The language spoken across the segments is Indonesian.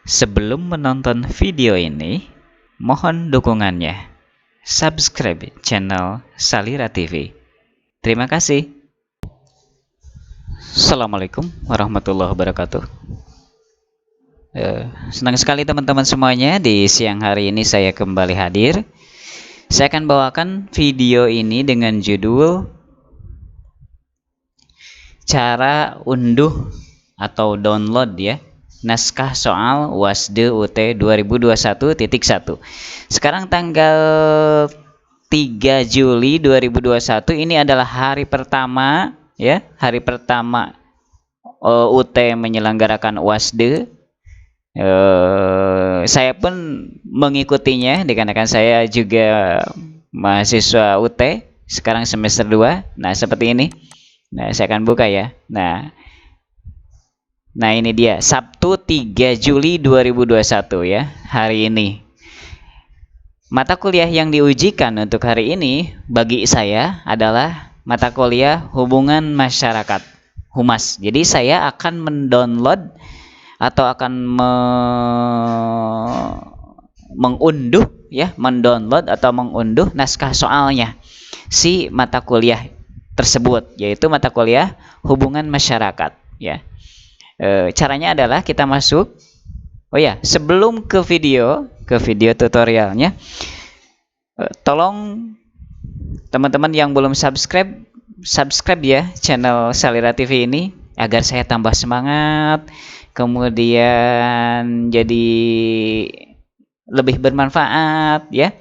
Sebelum menonton video ini, mohon dukungannya. Subscribe channel Salira TV. Terima kasih. Assalamualaikum warahmatullahi wabarakatuh. Senang sekali teman-teman semuanya, di siang hari ini saya kembali hadir. Saya akan bawakan video ini dengan judul cara unduh atau download ya naskah soal UASD UT 2021.1. Sekarang tanggal 3 Juli 2021, ini adalah hari pertama ya, hari pertama UT menyelenggarakan UASD. Saya pun mengikutinya dikarenakan saya juga mahasiswa UT sekarang semester 2. Nah, seperti ini. Nah, saya akan buka ya. Nah, ini dia Sabtu 3 Juli 2021 ya, hari ini. Mata kuliah yang diujikan untuk hari ini bagi saya adalah mata kuliah Hubungan Masyarakat, Humas. Jadi saya akan mendownload atau akan mengunduh ya, mendownload atau mengunduh naskah soalnya si mata kuliah tersebut, yaitu mata kuliah Hubungan Masyarakat ya. Caranya adalah kita masuk. Oh ya, sebelum ke video tutorialnya, tolong teman-teman yang belum subscribe ya channel Salira TV ini agar saya tambah semangat, kemudian jadi lebih bermanfaat ya.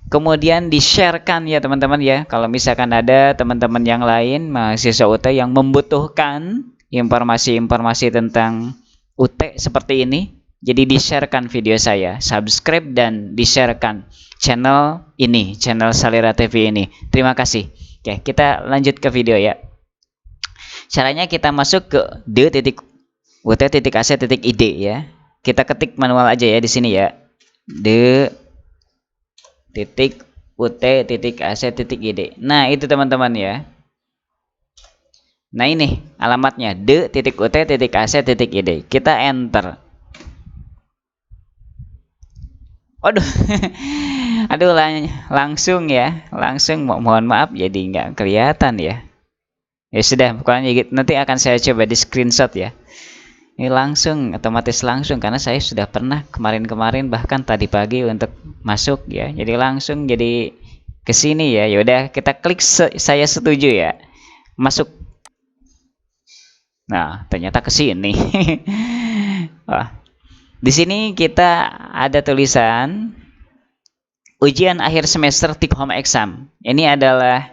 Kemudian di-sharekan ya teman-teman ya. Kalau misalkan ada teman-teman yang lain mahasiswa UT yang membutuhkan informasi-informasi tentang UT seperti ini, jadi di-sharekan video saya, subscribe dan di-sharekan channel ini, channel Salira TV ini. Terima kasih. Oke, kita lanjut ke video ya. Caranya kita masuk ke d.ut.ac.id ya. Kita ketik manual aja ya di sini ya. d.ut.ac.id. Nah, itu teman-teman ya. Nah, ini alamatnya d.ut.ac.id. Kita enter. Waduh. Aduh, langsung ya. Langsung, mohon maaf jadi nggak kelihatan ya. Ya sudah, pokoknya nanti akan saya coba di screenshot ya. Ini langsung, otomatis langsung, karena saya sudah pernah kemarin-kemarin bahkan tadi pagi untuk masuk ya. Jadi langsung jadi ke sini ya. Yaudah, kita klik saya setuju ya. Masuk. Nah, ternyata ke sini. Wah. Di sini kita ada tulisan ujian akhir semester take home exam. Ini adalah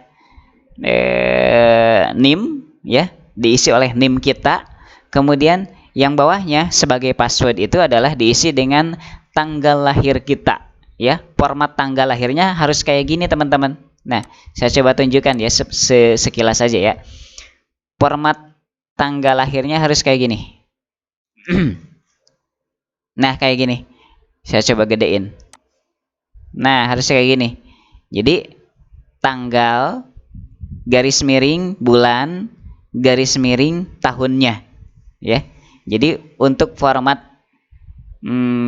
NIM ya, diisi oleh NIM kita. Kemudian yang bawahnya sebagai password itu adalah diisi dengan tanggal lahir kita ya. Format tanggal lahirnya harus kayak gini teman-teman. Nah, saya coba tunjukkan ya sekilas saja ya. Format tanggal lahirnya harus kayak gini. Nah, kayak gini. Saya coba gedein. Nah, harus kayak gini. Jadi tanggal garis miring bulan garis miring tahunnya ya. Jadi untuk format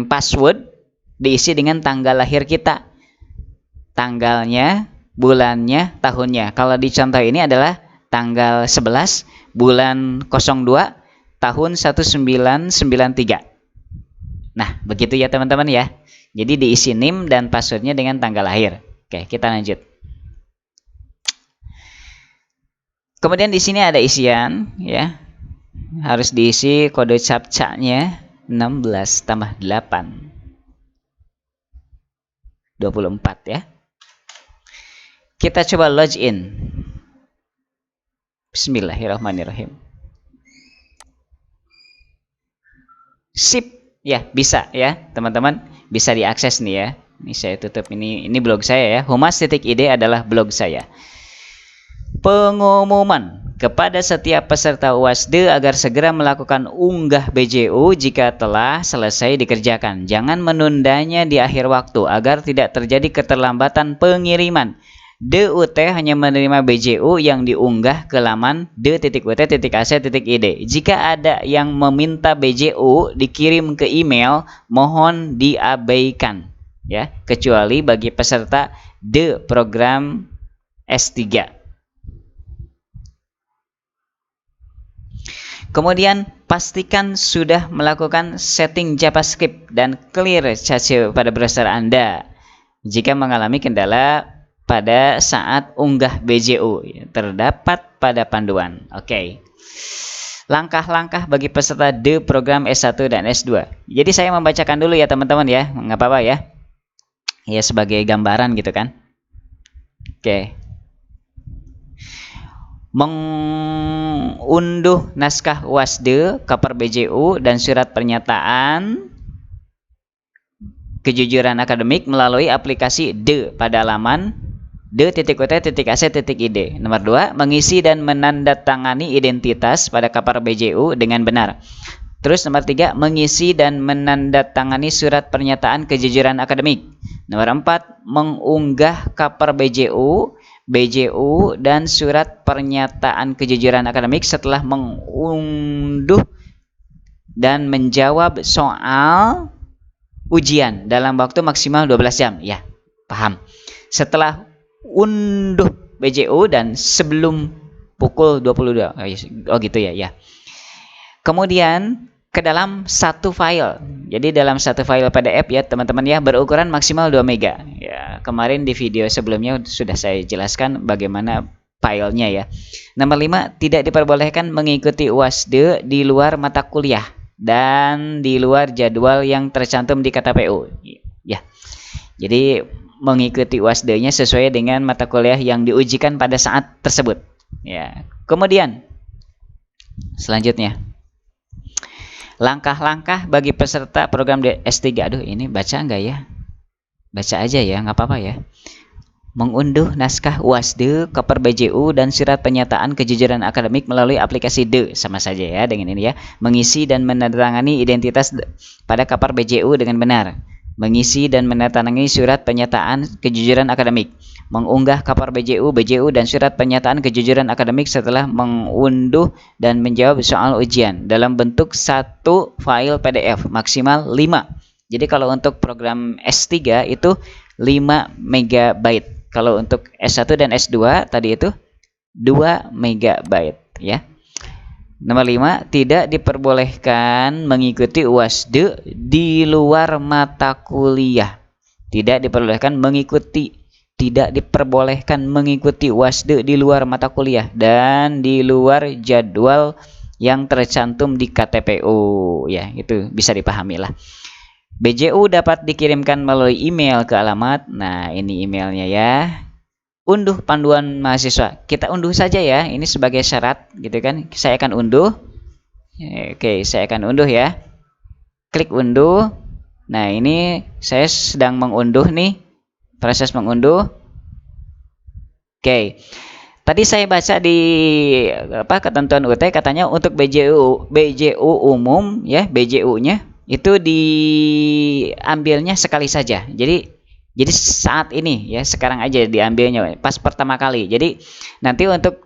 password diisi dengan tanggal lahir kita, tanggalnya, bulannya, tahunnya. Kalau di contoh ini adalah tanggal 11 bulan 02 tahun 1993. Nah, begitu ya teman-teman ya. Jadi diisi NIM dan passwordnya dengan tanggal lahir. Oke, kita lanjut. Kemudian di sini ada isian ya. Harus diisi kode captcha-nya 16 tambah 8. 24 ya. Kita coba login. Bismillahirrahmanirrahim. Sip ya, bisa ya teman-teman, bisa diakses nih ya. Ini saya tutup, ini blog saya ya. Humas.id adalah blog saya. Pengumuman kepada setiap peserta UASD agar segera melakukan unggah BJU jika telah selesai dikerjakan. Jangan menundanya di akhir waktu agar tidak terjadi keterlambatan pengiriman. DUT hanya menerima BJU yang diunggah ke laman d.ut.ac.id. Jika ada yang meminta BJU dikirim ke email, mohon diabaikan ya, kecuali bagi peserta program S3. Kemudian pastikan sudah melakukan setting JavaScript dan clear cache pada browser Anda. Jika mengalami kendala pada saat unggah BJU, terdapat pada panduan. Oke. Langkah-langkah bagi peserta program S1 dan S2. Jadi saya membacakan dulu ya teman-teman ya, nggak apa-apa ya. Ya sebagai gambaran gitu kan. Oke. Mengunduh naskah UASD, cover BJU, dan surat pernyataan kejujuran akademik melalui aplikasi pada laman d.ut.ac.id. Nomor 2, mengisi dan menandatangani identitas pada cover BJU dengan benar. Terus nomor 3, mengisi dan menandatangani surat pernyataan kejujuran akademik. Nomor 4, mengunggah cover BJU, dan surat pernyataan kejujuran akademik setelah mengunduh dan menjawab soal ujian dalam waktu maksimal 12 jam. Ya, paham. Setelah unduh BJU dan sebelum pukul 22. Oh gitu ya, ya. Kemudian ke dalam satu file. Jadi dalam satu file PDF ya teman-teman ya, berukuran maksimal 2 MB. Ya, kemarin di video sebelumnya sudah saya jelaskan bagaimana filenya ya. Nomor 5, tidak diperbolehkan mengikuti UASD di luar mata kuliah dan di luar jadwal yang tercantum di KTPU. Ya. Jadi mengikuti UASD-nya sesuai dengan mata kuliah yang diujikan pada saat tersebut. Ya. Kemudian selanjutnya, langkah-langkah bagi peserta program S3. Aduh, ini baca nggak ya? Baca aja ya, nggak apa-apa ya. Mengunduh naskah UASD, cover BJU, dan surat pernyataan kejujuran akademik melalui aplikasi sama saja ya dengan ini ya. Mengisi dan menandatangani identitas pada cover BJU dengan benar. Mengisi dan menandatangani surat pernyataan kejujuran akademik. Mengunggah cover BJU, dan surat pernyataan kejujuran akademik setelah mengunduh dan menjawab soal ujian dalam bentuk satu file PDF maksimal 5. Jadi kalau untuk program S3 itu 5 MB. Kalau untuk S1 dan S2 tadi itu 2 MB ya. Nomor 5, tidak diperbolehkan mengikuti UASD di luar mata kuliah. Tidak diperbolehkan mengikuti UASD di luar mata kuliah dan di luar jadwal yang tercantum di KTPU. Ya, itu bisa dipahami lah. BJU dapat dikirimkan melalui email ke alamat. Nah, ini emailnya ya. Unduh panduan mahasiswa. Kita unduh saja ya. Ini sebagai syarat gitu kan. Saya akan unduh. Oke, saya akan unduh ya. Klik unduh. Nah, ini saya sedang mengunduh nih. Proses mengunduh. Oke. Tadi saya baca di ketentuan UT katanya untuk BJU umum ya, BJU-nya itu diambilnya sekali saja. Jadi saat ini ya, sekarang aja diambilnya pas pertama kali. Jadi nanti untuk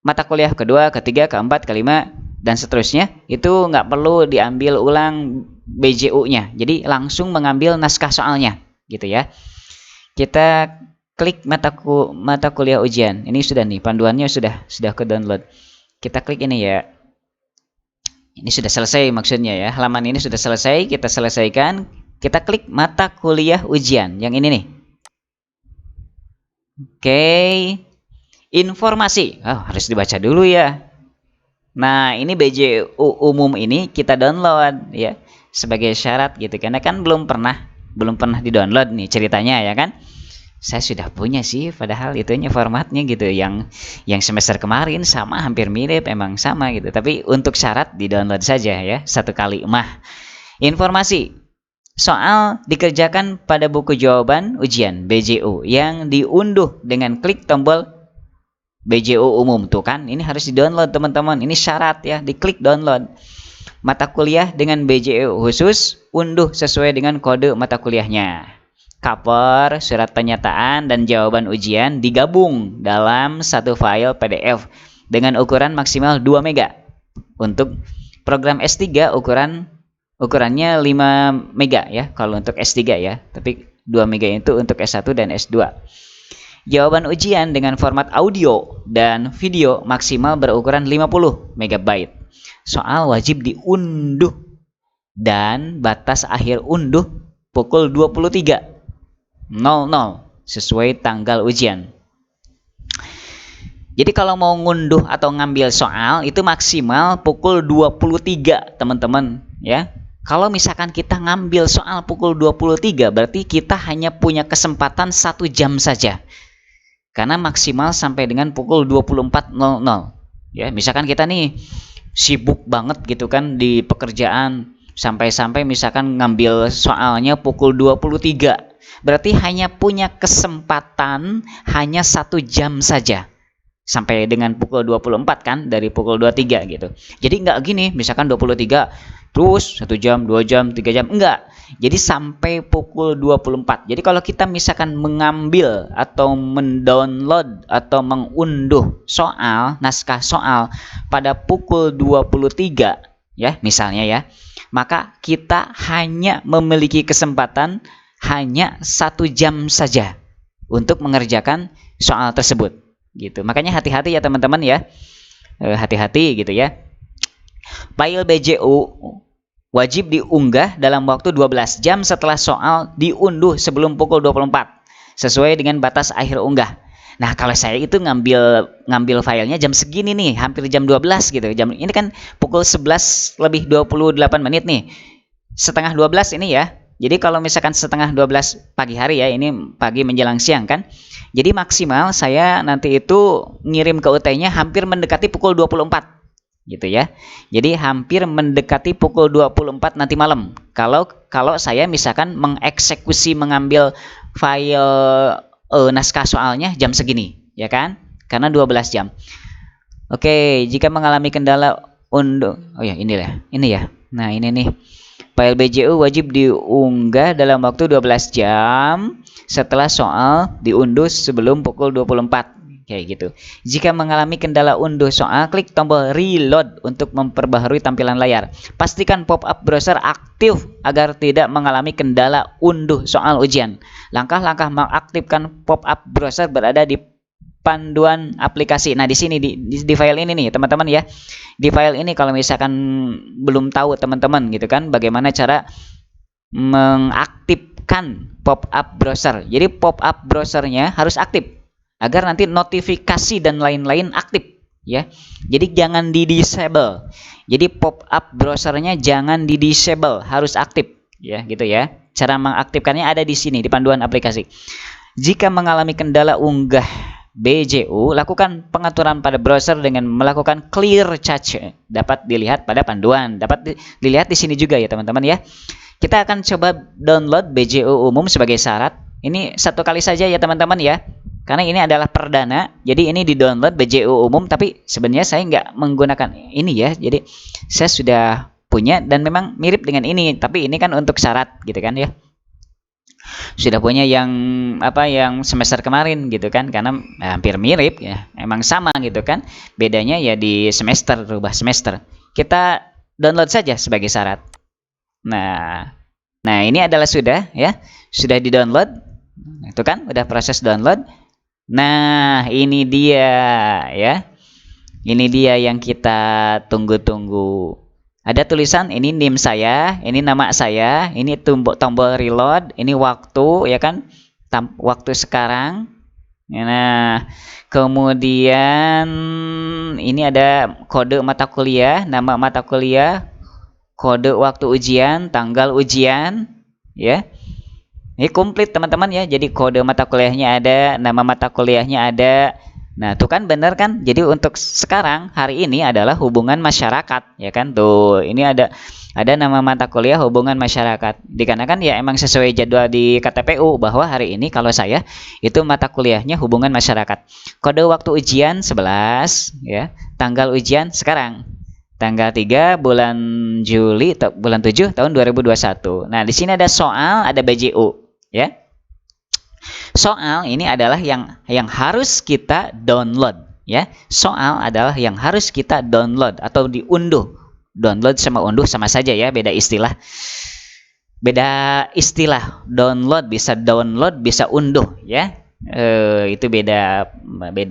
mata kuliah kedua, ketiga, keempat, kelima dan seterusnya itu nggak perlu diambil ulang BJU-nya. Jadi langsung mengambil naskah soalnya gitu ya. Kita klik mata kuliah ujian. Ini sudah nih, panduannya sudah ke download. Kita klik ini ya. Ini sudah selesai maksudnya ya. Halaman ini sudah selesai, kita selesaikan. Kita klik mata kuliah ujian yang ini nih. Oke. Informasi. Oh, harus dibaca dulu ya. Nah, ini BJU umum ini kita download ya sebagai syarat gitu. Karena kan belum pernah di-download nih ceritanya ya kan. Saya sudah punya sih, padahal itunya formatnya gitu. Yang semester kemarin sama, hampir mirip, emang sama gitu. Tapi untuk syarat di-download saja ya, satu kali mah. Informasi. Soal dikerjakan pada buku jawaban ujian BJU yang diunduh dengan klik tombol BJU umum. Tuh kan, ini harus di-download teman-teman. Ini syarat ya, diklik download. Mata kuliah dengan BJU khusus, unduh sesuai dengan kode mata kuliahnya. cover, surat pernyataan, dan jawaban ujian digabung dalam satu file PDF dengan ukuran maksimal 2 mega. Untuk program S3 ukurannya 5 mega ya, kalau untuk S3 ya, tapi 2 mega itu untuk S1 dan S2. Jawaban ujian dengan format audio dan video maksimal berukuran 50 MB. Soal wajib diunduh dan batas akhir unduh pukul 23.00 sesuai tanggal ujian. Jadi kalau mau ngunduh atau ngambil soal itu maksimal pukul 23, teman-teman ya. Kalau misalkan kita ngambil soal pukul 23, berarti kita hanya punya kesempatan 1 jam saja. Karena maksimal sampai dengan pukul 24.00 ya. Misalkan kita nih sibuk banget gitu kan di pekerjaan, sampai-sampai misalkan ngambil soalnya pukul 23, berarti hanya punya kesempatan hanya 1 jam saja sampai dengan pukul 24 kan, dari pukul 23 gitu. Jadi nggak gini, misalkan 23 terus 1 jam, 2 jam, 3 jam, enggak. Jadi sampai pukul 24. Jadi kalau kita misalkan mengambil atau mendownload atau mengunduh soal, naskah soal pada pukul 23 ya, misalnya ya, maka kita hanya memiliki kesempatan hanya 1 jam saja untuk mengerjakan soal tersebut gitu. Makanya hati-hati ya teman-teman ya, hati-hati gitu ya. File BJU wajib diunggah dalam waktu 12 jam setelah soal diunduh sebelum pukul 24 sesuai dengan batas akhir unggah. Nah, kalau saya itu ngambil filenya jam segini nih, hampir jam 12 gitu. Jam ini kan pukul 11 lebih 28 menit nih. Setengah 12 ini ya. Jadi kalau misalkan setengah 12 pagi hari ya, ini pagi menjelang siang kan. Jadi maksimal saya nanti itu ngirim ke UT-nya hampir mendekati pukul 24 gitu ya. Jadi hampir mendekati pukul 24 nanti malam. Kalau saya misalkan mengeksekusi mengambil file naskah soalnya jam segini, ya kan? Karena 12 jam. Oke, jika mengalami kendala unduh. Oh ya, ini ya. Nah, ini nih. File BJU wajib diunggah dalam waktu 12 jam setelah soal diunduh sebelum pukul 24. Kayak gitu. Jika mengalami kendala unduh soal, klik tombol reload untuk memperbaharui tampilan layar. Pastikan pop-up browser aktif agar tidak mengalami kendala unduh soal ujian. Langkah-langkah mengaktifkan pop-up browser berada di panduan aplikasi. Nah, di sini di file ini nih, teman-teman ya. Di file ini kalau misalkan belum tahu teman-teman gitu kan, bagaimana cara mengaktifkan pop-up browser. Jadi pop-up browsernya harus aktif agar nanti notifikasi dan lain-lain aktif ya. Jadi jangan di disable. Jadi pop-up browsernya jangan di disable, harus aktif ya, gitu ya. Cara mengaktifkannya ada di sini di panduan aplikasi. Jika mengalami kendala unggah BJU, lakukan pengaturan pada browser dengan melakukan clear cache. Dapat dilihat pada panduan, dapat dilihat di sini juga ya teman-teman ya. Kita akan coba download BJU umum sebagai syarat. Ini satu kali saja ya teman-teman ya. Karena ini adalah perdana, jadi ini di-download BJU umum, tapi sebenarnya saya nggak menggunakan ini ya. Jadi saya sudah punya dan memang mirip dengan ini, tapi ini kan untuk syarat gitu kan ya. Sudah punya yang semester kemarin gitu kan, karena hampir mirip ya, emang sama gitu kan. Bedanya ya di semester, rubah semester. Kita download saja sebagai syarat. Nah ini adalah sudah di-download. Itu kan udah proses download. Nah, ini dia ya. Ini dia yang kita tunggu-tunggu. Ada tulisan ini NIM saya, ini nama saya, ini tombol reload, ini waktu ya kan? Waktu sekarang. Nah, kemudian ini ada kode mata kuliah, nama mata kuliah, kode waktu ujian, tanggal ujian, ya. Ini komplit teman-teman ya. Jadi kode mata kuliahnya ada, nama mata kuliahnya ada. Nah, tuh kan benar kan? Jadi untuk sekarang hari ini adalah hubungan masyarakat, ya kan? Tuh, ini ada nama mata kuliah hubungan masyarakat. Dikarenakan ya emang sesuai jadwal di KTPU bahwa hari ini kalau saya itu mata kuliahnya hubungan masyarakat. Kode waktu ujian 11 ya. Tanggal ujian sekarang. Tanggal 3 bulan Juli bulan 7 tahun 2021. Nah, di sini ada soal, ada BJU. Ya, soal ini adalah yang harus kita download, ya. Soal adalah yang harus kita download atau diunduh. Download sama unduh sama saja ya, beda istilah. Beda istilah. Download bisa unduh, ya. Itu beda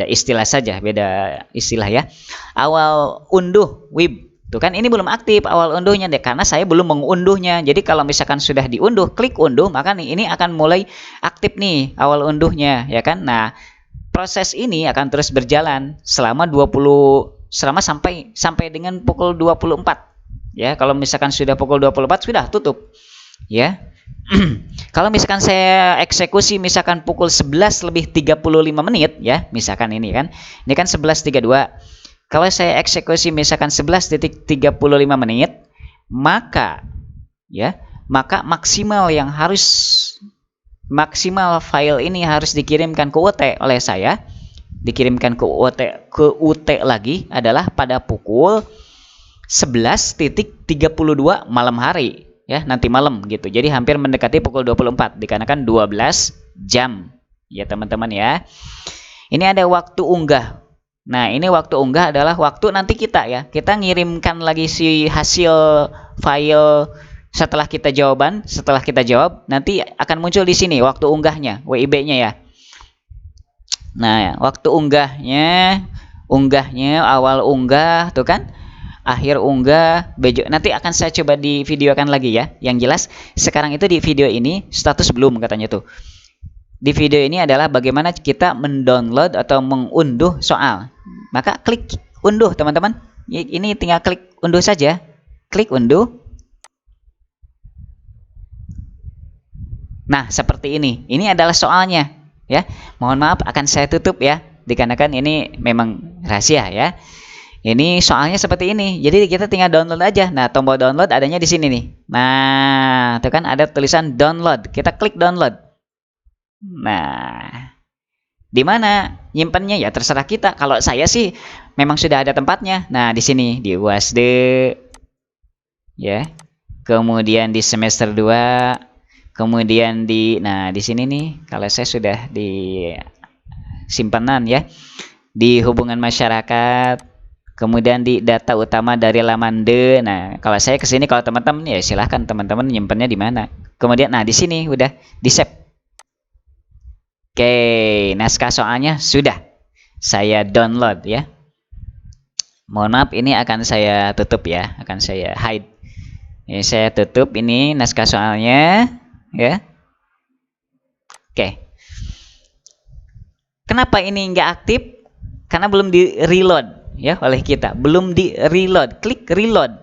istilah saja, beda istilah ya. Awal unduh web tuh kan ini belum aktif awal unduhnya deh, karena saya belum mengunduhnya. Jadi kalau misalkan sudah diunduh, klik unduh, maka ini akan mulai aktif nih awal unduhnya, ya kan. Nah, proses ini akan terus berjalan selama sampai dengan pukul 24, ya. Kalau misalkan sudah pukul 24 sudah tutup, ya. Kalau misalkan saya eksekusi misalkan pukul 11 lebih 35 menit, ya, misalkan ini kan 11.32. Kalau saya eksekusi misalkan 11.35 menit, maka maksimal file ini harus dikirimkan ke UT oleh saya, dikirimkan ke UT lagi adalah pada pukul 11.32 malam hari, ya, nanti malam gitu. Jadi hampir mendekati pukul 24 dikarenakan 12 jam, ya teman-teman ya. Ini ada waktu unggah. Nah, ini waktu unggah adalah waktu nanti kita ngirimkan lagi si hasil file setelah kita jawab, nanti akan muncul di sini waktu unggahnya, WIB-nya ya. Nah, waktu unggahnya awal unggah tuh kan, akhir unggah, nanti akan saya coba di videokan lagi ya. Yang jelas sekarang itu di video ini status belum katanya tuh. Di video ini adalah bagaimana kita mendownload atau mengunduh soal. Maka klik unduh teman-teman. Ini tinggal klik unduh saja. Klik unduh. Nah, seperti ini. Ini adalah soalnya, ya. Mohon maaf akan saya tutup ya, dikarenakan ini memang rahasia ya. Ini soalnya seperti ini. Jadi kita tinggal download aja. Nah, tombol download adanya di sini nih. Nah, itu kan ada tulisan download. Kita klik download. Nah, di mana nyimpannya ya terserah kita. Kalau saya sih memang sudah ada tempatnya. Nah, di sini di UASD, ya. Kemudian di semester 2, kemudian di sini nih. Kalau saya sudah di simpanan ya. Di hubungan masyarakat, kemudian di data utama dari laman D. Nah, kalau saya ke sini, kalau teman-teman ya silahkan teman-teman nyimpannya di mana. Kemudian di sini udah di save. Oke, naskah soalnya sudah saya download ya. Mohon maaf, ini akan saya tutup ya, akan saya hide. Ini saya tutup ini naskah soalnya ya. Oke. Kenapa ini nggak aktif? Karena belum di reload ya oleh kita, belum di reload. Klik reload.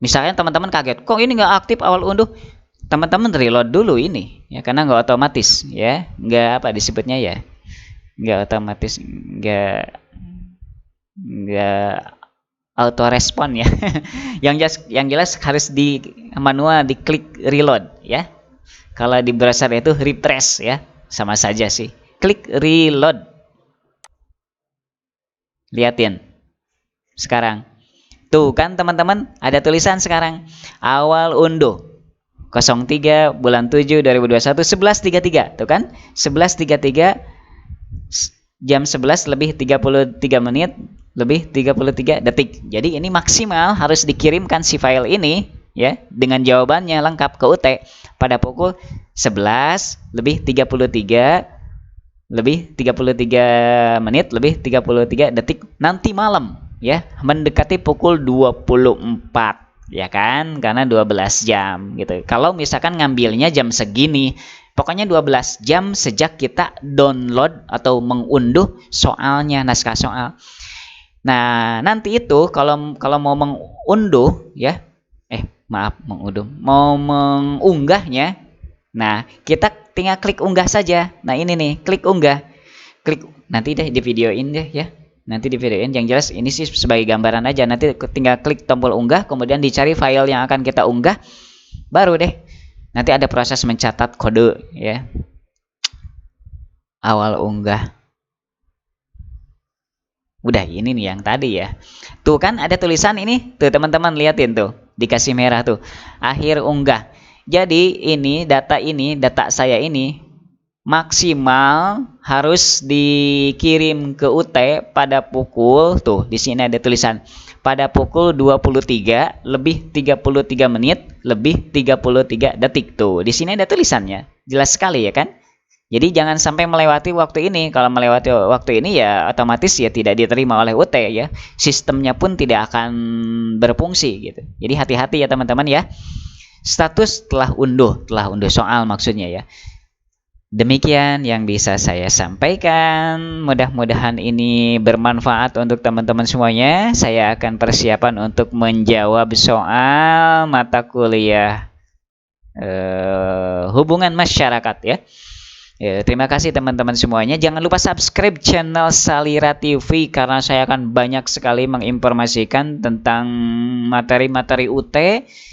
Misalnya teman-teman kaget, kok ini nggak aktif awal unduh? Teman-teman reload dulu ini ya, karena nggak otomatis ya, nggak apa disebutnya ya, nggak otomatis, nggak auto respon ya. yang jelas harus di manual diklik reload ya. Kalau di browser itu refresh ya, sama saja sih. Klik reload, liatin sekarang tuh kan teman-teman, ada tulisan sekarang awal unduh 03 bulan 7 2021 11.33 tuh kan, 11.33 jam 11 lebih 33 menit lebih 33 detik. Jadi ini maksimal harus dikirimkan si file ini ya dengan jawabannya lengkap ke UT pada pukul 11 lebih 33 lebih 33 menit lebih 33 detik nanti malam ya, mendekati pukul 24 ya kan, karena 12 jam gitu. Kalau misalkan ngambilnya jam segini, pokoknya 12 jam sejak kita download atau mengunduh soalnya, naskah soal. Nah, nanti itu kalau mau mengunduh ya, mau mengunggahnya. Nah, kita tinggal klik unggah saja. Nah, ini nih, klik unggah. Klik, nanti deh di videoin deh ya. Nanti di videoin, yang jelas ini sih sebagai gambaran aja. Nanti tinggal klik tombol unggah, kemudian dicari file yang akan kita unggah, baru deh nanti ada proses mencatat kode ya. Awal unggah. Udah, ini nih yang tadi ya. Tuh kan ada tulisan ini, tuh teman-teman liatin tuh, dikasih merah tuh. Akhir unggah. Jadi ini data saya ini maksimal harus dikirim ke UT pada pukul, tuh di sini ada tulisan pada pukul 23 lebih 33 menit lebih 33 detik. Tuh di sini ada tulisannya, jelas sekali ya kan. Jadi jangan sampai melewati waktu ini. Kalau melewati waktu ini ya otomatis ya tidak diterima oleh UT ya. Sistemnya pun tidak akan berfungsi gitu. Jadi hati-hati ya teman-teman ya. Status telah unduh soal maksudnya ya. Demikian yang bisa saya sampaikan. Mudah-mudahan ini bermanfaat untuk teman-teman semuanya. Saya akan persiapan untuk menjawab soal mata kuliah hubungan masyarakat ya. Ya, terima kasih teman-teman semuanya. Jangan lupa subscribe channel Salira TV karena saya akan banyak sekali menginformasikan tentang materi-materi UT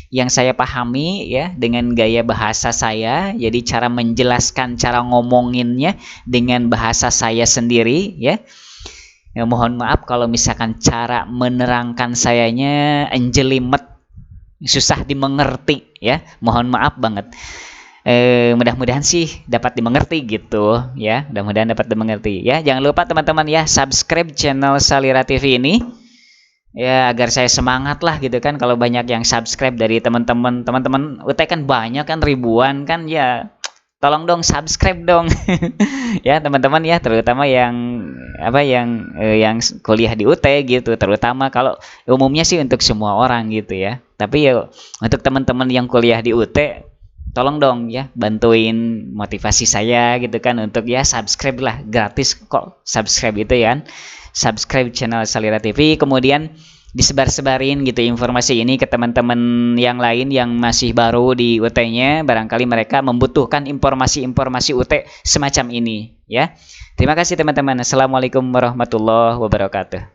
yang saya pahami ya dengan gaya bahasa saya. Jadi cara menjelaskan, cara ngomonginnya dengan bahasa saya sendiri ya. Ya, mohon maaf kalau misalkan cara menerangkan sayanya anjelimet, susah dimengerti ya. Mohon maaf banget. Mudah-mudahan sih dapat dimengerti gitu ya, mudah-mudahan dapat dimengerti ya. Jangan lupa teman-teman ya subscribe channel Salira TV ini ya agar saya semangat lah gitu kan. Kalau banyak yang subscribe dari teman-teman UT kan banyak kan, ribuan kan ya, tolong dong subscribe dong ya teman-teman ya, terutama yang yang kuliah di UT gitu, terutama. Kalau umumnya sih untuk semua orang gitu ya, tapi ya untuk teman-teman yang kuliah di UT tolong dong ya bantuin motivasi saya gitu kan untuk ya subscribe lah, gratis kok subscribe itu ya, subscribe channel Salira TV, kemudian disebar-sebarin gitu informasi ini ke teman-teman yang lain yang masih baru di UT-nya, barangkali mereka membutuhkan informasi-informasi UT semacam ini ya. Terima kasih teman-teman. Assalamualaikum warahmatullahi wabarakatuh.